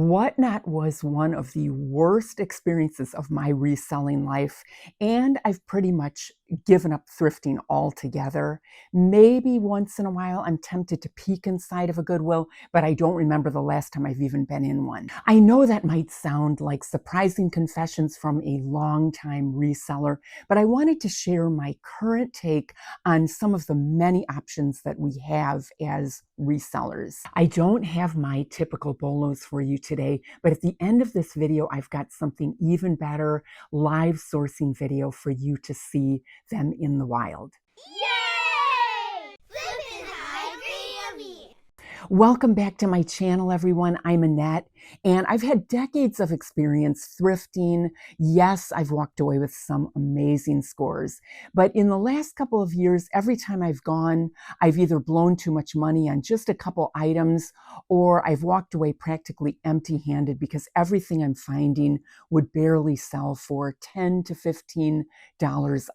Whatnot was one of the worst experiences of my reselling life, and I've pretty much given up thrifting altogether. Maybe once in a while I'm tempted to peek inside of a Goodwill, but I don't remember the last time I've even been in one. I know that might sound like surprising confessions from a longtime reseller, but I wanted to share my current take on some of the many options that we have as resellers. I don't have my typical bolos for you today, but at the end of this video, I've got something even better, live sourcing video for you to see them in the wild. Yay! Flippin' high Grammy! Welcome back to my channel, everyone. I'm Annette, and I've had decades of experience thrifting. Yes, I've walked away with some amazing scores, but in the last couple of years, every time I've gone, I've either blown too much money on just a couple items, or I've walked away practically empty-handed because everything I'm finding would barely sell for $10 to $15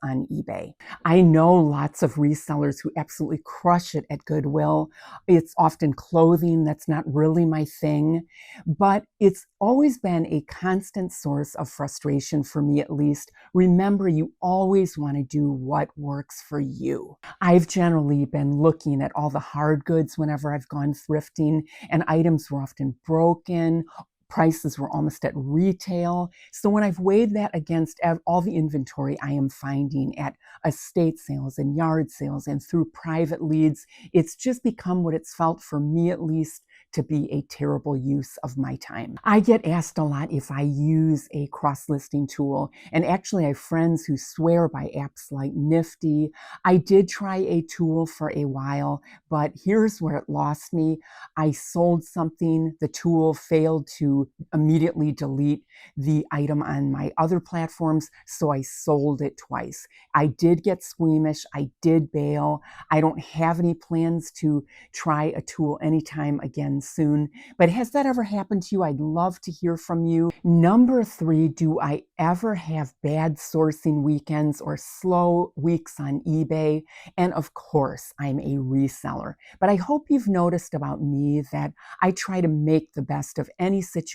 on eBay. I know lots of resellers who absolutely crush it at Goodwill. It's often clothing that's not really my thing, but it's always been a constant source of frustration for me, at least. Remember, you always want to do what works for you. I've generally been looking at all the hard goods whenever I've gone thrifting, and items were often broken. Prices were almost at retail. So when I've weighed that against all the inventory I am finding at estate sales and yard sales and through private leads, it's just become what it's felt, for me at least, to be a terrible use of my time. I get asked a lot if I use a cross-listing tool, and actually I have friends who swear by apps like Nifty. I did try a tool for a while, but here's where it lost me. I sold something, the tool failed to immediately delete the item on my other platforms, so I sold it twice. I did get squeamish, I did bail. I don't have any plans to try a tool anytime again soon, but has that ever happened to you? I'd love to hear from you. Number 3, do I ever have bad sourcing weekends or slow weeks on eBay? And of course, I'm a reseller, but I hope you've noticed about me that I try to make the best of any situation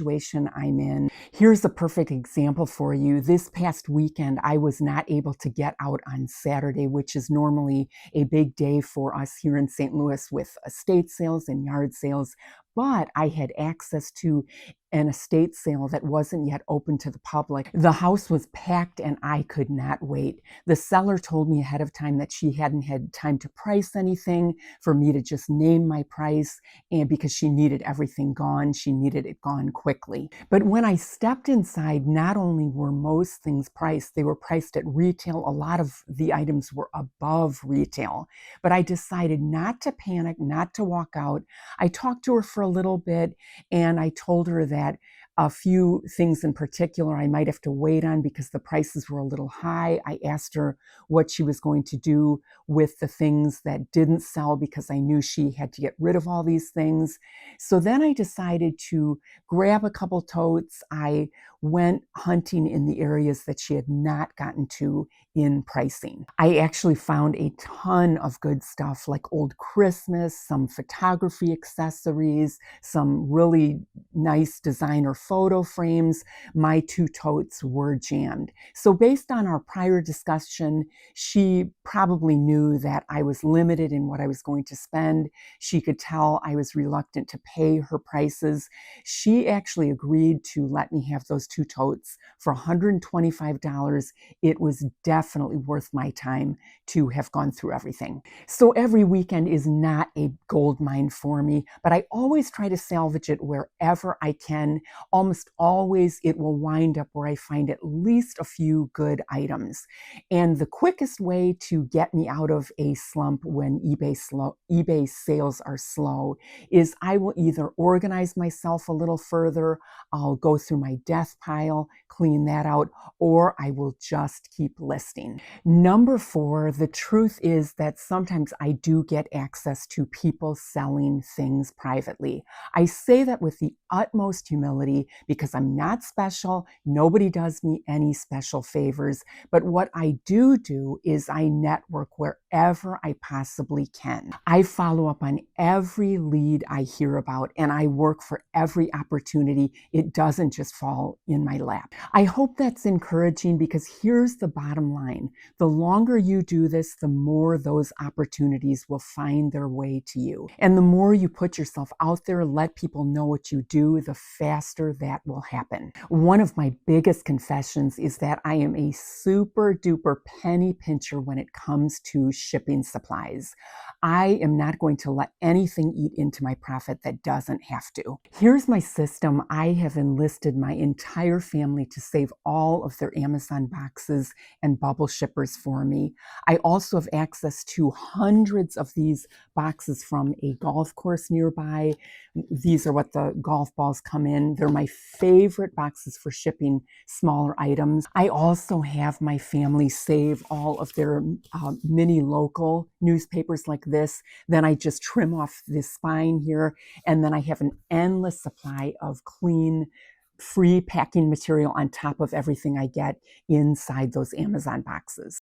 I'm in. Here's a perfect example for you. This past weekend, I was not able to get out on Saturday, which is normally a big day for us here in St. Louis with estate sales and yard sales, but I had access to an estate sale that wasn't yet open to the public. The house was packed and I could not wait. The seller told me ahead of time that she hadn't had time to price anything, for me to just name my price, and because she needed everything gone, she needed it gone quickly. But when I stepped inside, not only were most things priced, they were priced at retail. A lot of the items were above retail, but I decided not to panic, not to walk out. I talked to her for a little bit, and I told her that a few things in particular I might have to wait on because the prices were a little high. I asked her what she was going to do with the things that didn't sell because I knew she had to get rid of all these things. So then I decided to grab a couple totes. I went hunting in the areas that she had not gotten to in pricing. I actually found a ton of good stuff, like old Christmas, some photography accessories, some really nice designer photo frames. My 2 totes were jammed. So based on our prior discussion, she probably knew that I was limited in what I was going to spend. She could tell I was reluctant to pay her prices. She actually agreed to let me have those 2 totes for $125. It was definitely worth my time to have gone through everything. So every weekend is not a gold mine for me, but I always try to salvage it wherever I can. Almost always it will wind up where I find at least a few good items. And the quickest way to get me out of a slump when eBay sales are slow is I will either organize myself a little further, I'll go through my death pile, clean that out, or I will just keep listing. Number 4, the truth is that sometimes I do get access to people selling things privately. I say that with the utmost humility because I'm not special. Nobody does me any special favors. But what I do is I network wherever wherever I possibly can. I follow up on every lead I hear about, and I work for every opportunity. It doesn't just fall in my lap. I hope that's encouraging, because here's the bottom line. The longer you do this, the more those opportunities will find their way to you. And the more you put yourself out there, let people know what you do, the faster that will happen. One of my biggest confessions is that I am a super duper penny pincher when it comes to shipping supplies. I am not going to let anything eat into my profit that doesn't have to. Here's my system. I have enlisted my entire family to save all of their Amazon boxes and bubble shippers for me. I also have access to hundreds of these boxes from a golf course nearby. These are what the golf balls come in. They're my favorite boxes for shipping smaller items. I also have my family save all of their mini local newspapers like this. Then I just trim off this spine here, and then I have an endless supply of clean, free packing material on top of everything I get inside those Amazon boxes.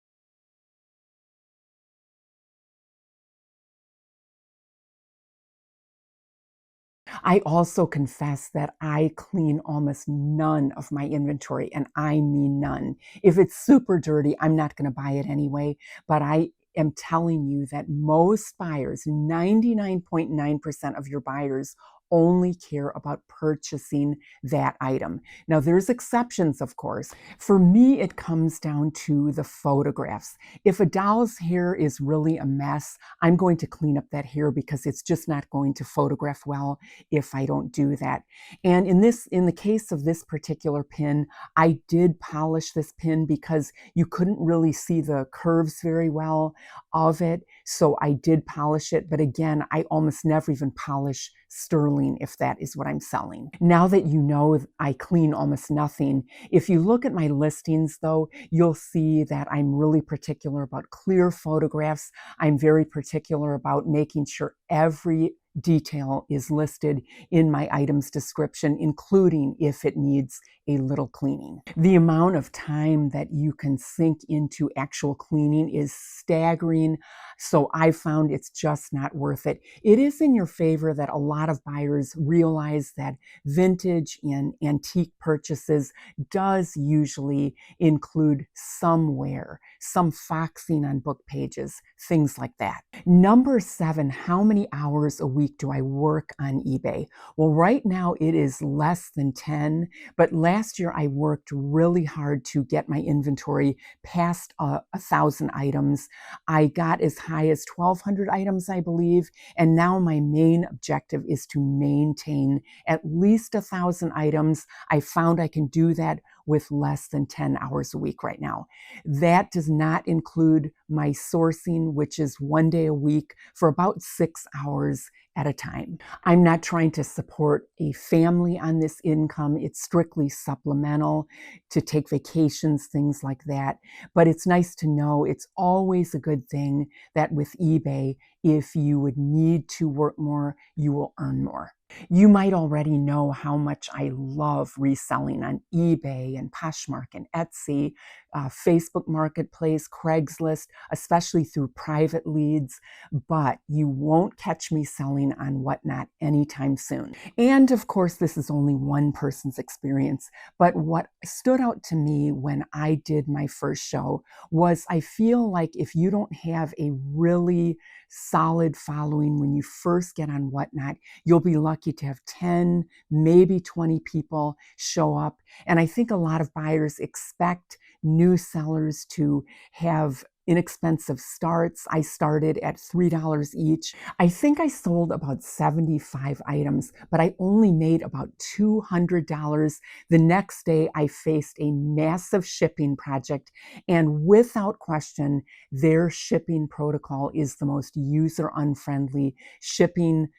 I also confess that I clean almost none of my inventory, and I mean none. If it's super dirty, I'm not going to buy it anyway, but I am telling you that most buyers, 99.9% of your buyers, only care about purchasing that item. Now, there's exceptions, of course. For me, it comes down to the photographs. If a doll's hair is really a mess, I'm going to clean up that hair, because it's just not going to photograph well if I don't do that. And in the case of this particular pin, I did polish this pin because you couldn't really see the curves very well of it. So I did polish it. But again, I almost never even polish sterling if that is what I'm selling. Now that you know I clean almost nothing, if you look at my listings though, you'll see that I'm really particular about clear photographs. I'm very particular about making sure every detail is listed in my item's description, including if it needs a little cleaning. The amount of time that you can sink into actual cleaning is staggering, so I found it's just not worth it. It is in your favor that a lot of buyers realize that vintage and antique purchases does usually include some wear, some foxing on book pages, things like that. Number 7, how many hours a week do I work on eBay? Well, right now it is less than 10, but last year I worked really hard to get my inventory past 1,000 items. I got as high as 1,200 items, I believe, and now my main objective is to maintain at least 1,000 items. I found I can do that with less than 10 hours a week right now. That does not include my sourcing, which is 1 day a week for about 6 hours at a time. I'm not trying to support a family on this income. It's strictly supplemental to take vacations, things like that. But it's nice to know it's always a good thing that with eBay, if you would need to work more, you will earn more. You might already know how much I love reselling on eBay and Poshmark and Etsy, Facebook Marketplace, Craigslist, especially through private leads, but you won't catch me selling on Whatnot anytime soon. And of course, this is only one person's experience, but what stood out to me when I did my first show was I feel like if you don't have a really solid following when you first get on Whatnot, you'll be lucky to have 10, maybe 20 people show up. And I think a lot of buyers expect new sellers to have inexpensive starts. I started at $3 each. I think I sold about 75 items, but I only made about $200. The next day, I faced a massive shipping project, and without question, their shipping protocol is the most user-unfriendly shipping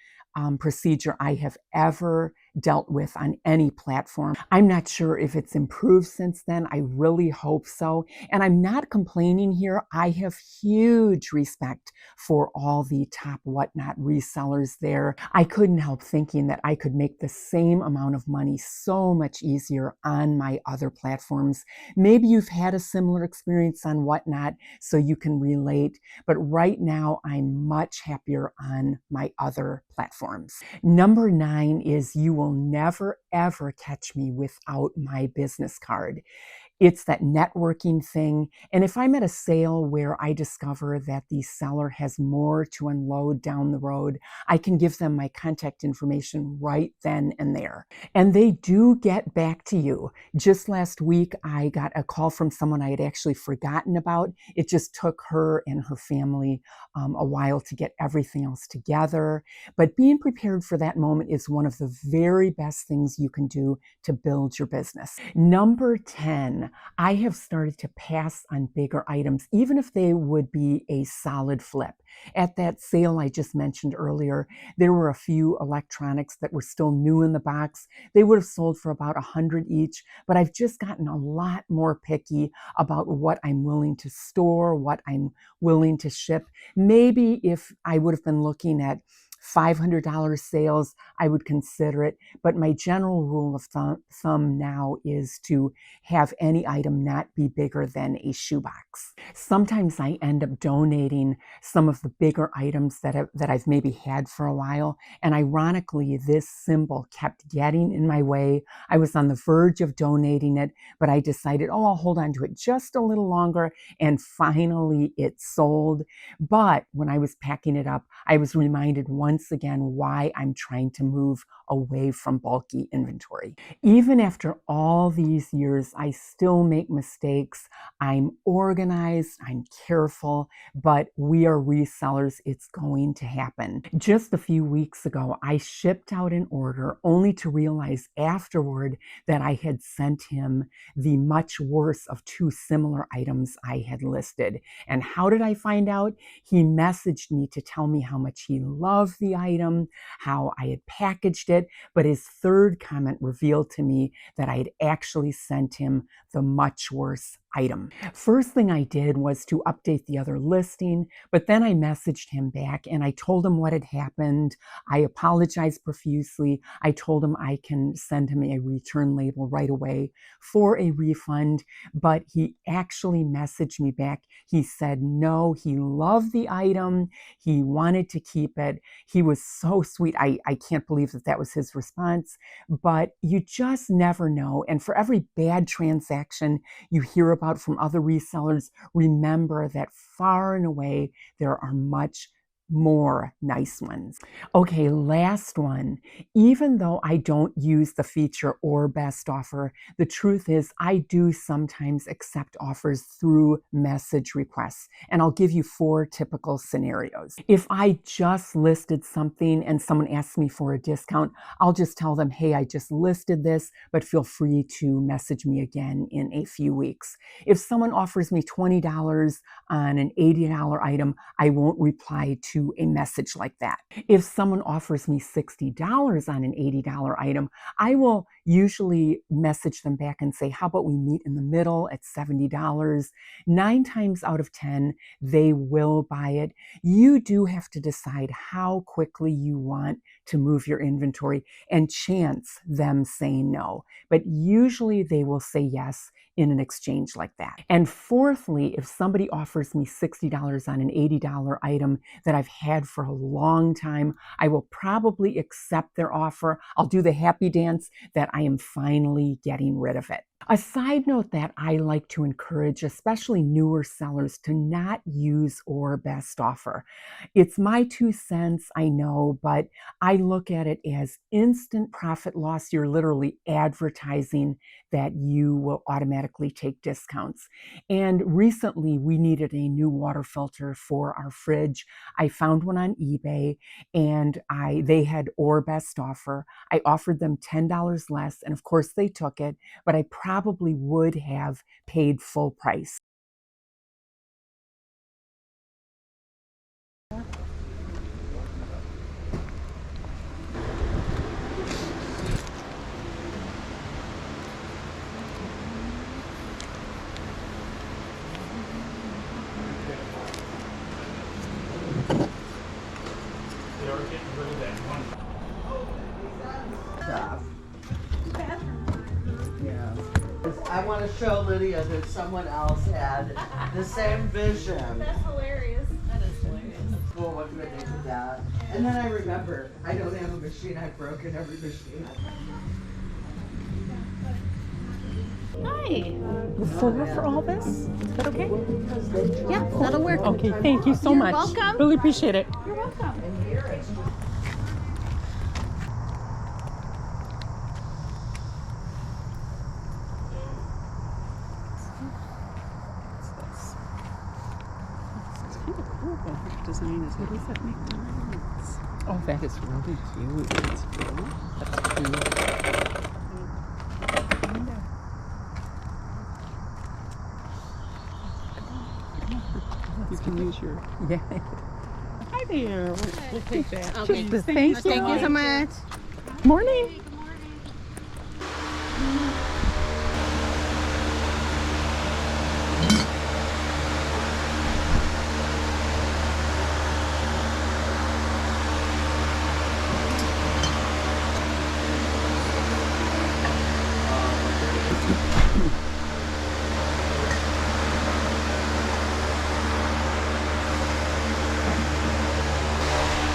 procedure I have ever dealt with on any platform. I'm not sure if it's improved since then. I really hope so. And I'm not complaining here. I have huge respect for all the top whatnot resellers there. I couldn't help thinking that I could make the same amount of money so much easier on my other platforms. Maybe you've had a similar experience on whatnot, so you can relate. But right now, I'm much happier on my other platforms. Number 9 is you will never, ever catch me without my business card. It's that networking thing. And if I'm at a sale where I discover that the seller has more to unload down the road, I can give them my contact information right then and there. And they do get back to you. Just last week, I got a call from someone I had actually forgotten about. It just took her and her family a while to get everything else together. But being prepared for that moment is one of the very best things you can do to build your business. Number 10, I have started to pass on bigger items, even if they would be a solid flip. At that sale I just mentioned earlier, there were a few electronics that were still new in the box. They would have sold for about $100 each, but I've just gotten a lot more picky about what I'm willing to store, what I'm willing to ship. Maybe if I would have been looking at $500 sales, I would consider it. But my general rule of thumb now is to have any item not be bigger than a shoebox. Sometimes I end up donating some of the bigger items that I've maybe had for a while. And ironically, this symbol kept getting in my way. I was on the verge of donating it, but I decided, oh, I'll hold on to it just a little longer. And finally, it sold. But when I was packing it up, I was reminded once again why I'm trying to move away from bulky inventory. Even after all these years, I still make mistakes. I'm organized, I'm careful, but we are resellers. It's going to happen. Just a few weeks ago, I shipped out an order only to realize afterward that I had sent him the much worse of 2 similar items I had listed. And how did I find out? He messaged me to tell me how much he loved the item, how I had packaged it, but his third comment revealed to me that I had actually sent him the much worse item. First thing I did was to update the other listing, but then I messaged him back and I told him what had happened. I apologized profusely. I told him I can send him a return label right away for a refund, but he actually messaged me back. He said no, he loved the item. He wanted to keep it. He was so sweet. I can't believe that was his response, but you just never know. And for every bad transaction you hear about from other resellers, remember that far and away there are much more nice ones. Okay, last one. Even though I don't use the feature or best offer, the truth is I do sometimes accept offers through message requests. And I'll give you 4 typical scenarios. If I just listed something and someone asks me for a discount, I'll just tell them, hey, I just listed this, but feel free to message me again in a few weeks. If someone offers me $20 on an $80 item, I won't reply to a message like that. If someone offers me $60 on an $80 item, I will usually message them back and say, how about we meet in the middle at $70? 9 times out of 10, they will buy it. You do have to decide how quickly you want to move your inventory and chance them saying no. But usually they will say yes in an exchange like that. And fourthly, if somebody offers me $60 on an $80 item that I've had for a long time, I will probably accept their offer. I'll do the happy dance that I am finally getting rid of it. A side note that I like to encourage, especially newer sellers, to not use or best offer. It's my 2 cents, I know, but I look at it as instant profit loss. You're literally advertising that you will automatically take discounts. And recently we needed a new water filter for our fridge. I found one on eBay and they had or best offer. I offered them $10 less, and of course they took it, but I probably would have paid full price. I want to show Lydia that someone else had the same vision. That's hilarious. That is hilarious. Well, what could I do with that? And then I remember, I don't have a machine. I've broken every machine. Hi. Full for all this? Is that okay? Yeah, that'll work. Okay, thank you so much. welcome. Really appreciate it. You're welcome. Design is, what does that make difference? Oh, that is really cute. That's cute. You can use your, yeah. Hi there. We'll take that. Okay. Just the thank you. Thank you so much. Morning.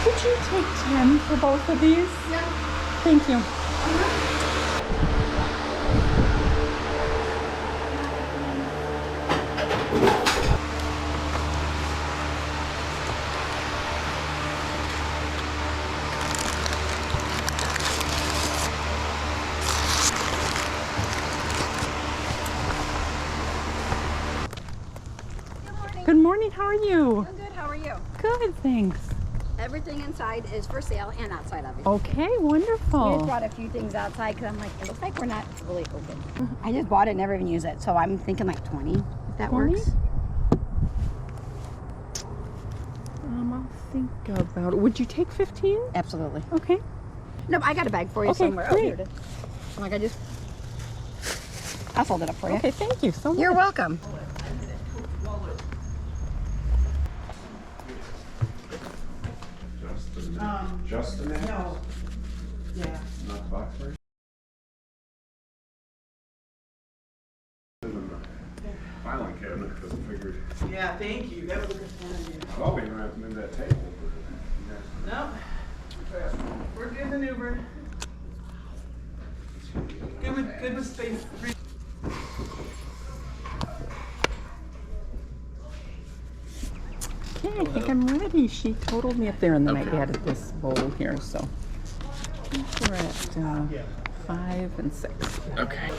Could you take 10 for both of these? Yeah. Thank you. Good morning, how are you? I'm good. How are you? Good, thanks. Everything inside is for sale and outside, obviously. Okay, We just wonderful. brought a few things outside because I'm like, it looks like we're not fully open. I just bought it, never even used it, so I'm thinking like 20, if that 20? works. I'll think about it. Would you take 15? Absolutely. Okay. No, I got a bag for you Okay, somewhere. Oh, here great. it is. Like I'll fold it up for you. Okay, thank you so much. You're welcome. Just a minute? No. Yeah. Not the box first? Filing cabinet, because I figured, Yeah, thank you. That was a good plan. oh, you're gonna have to move that table. No. We're good maneuvered. Good with space. Okay, I think I'm ready. She totaled me up there and then I added this bowl here, so. I think we're at 5 and 6. Okay.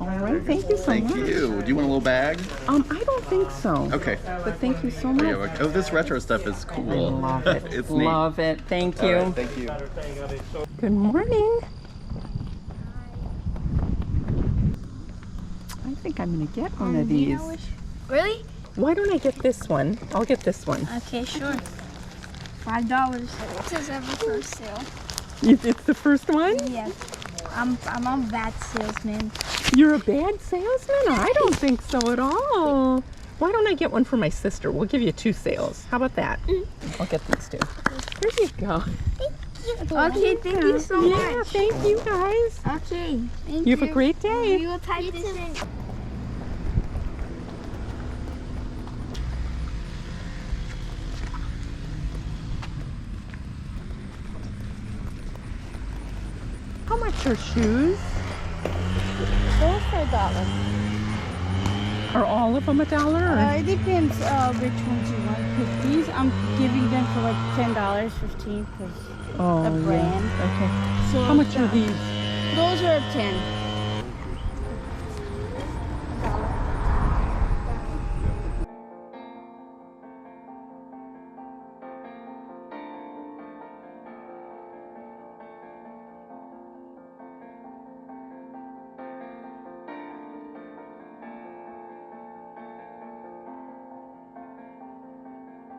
All right, thank you so Thank much. you. Do you want a little bag? I don't think so. Okay. But thank you so Yeah, much. oh, this retro stuff is I cool. love it. It's neat. Love it. Thank All you. right, thank you. Good morning. I think I'm going to get one of these. Really? Why don't I get this one? I'll get this one. Okay, sure. $5. It says ever for sale. It's the first one? Yes. I'm a bad salesman. You're a bad salesman? I don't think so at all. Why don't I get one for my sister? We'll give you 2 sales. How about that? I'll get these 2. There you go. Okay, thank you so Yeah, much. thank you guys. Okay, thank You have a great day. We will type this in. How much are shoes? Those are $1. Are all of them $1? It depends which ones you want. These I'm giving them for like $10, $15 because Oh, the brand. yeah. Okay. So How much are these? Those are 10.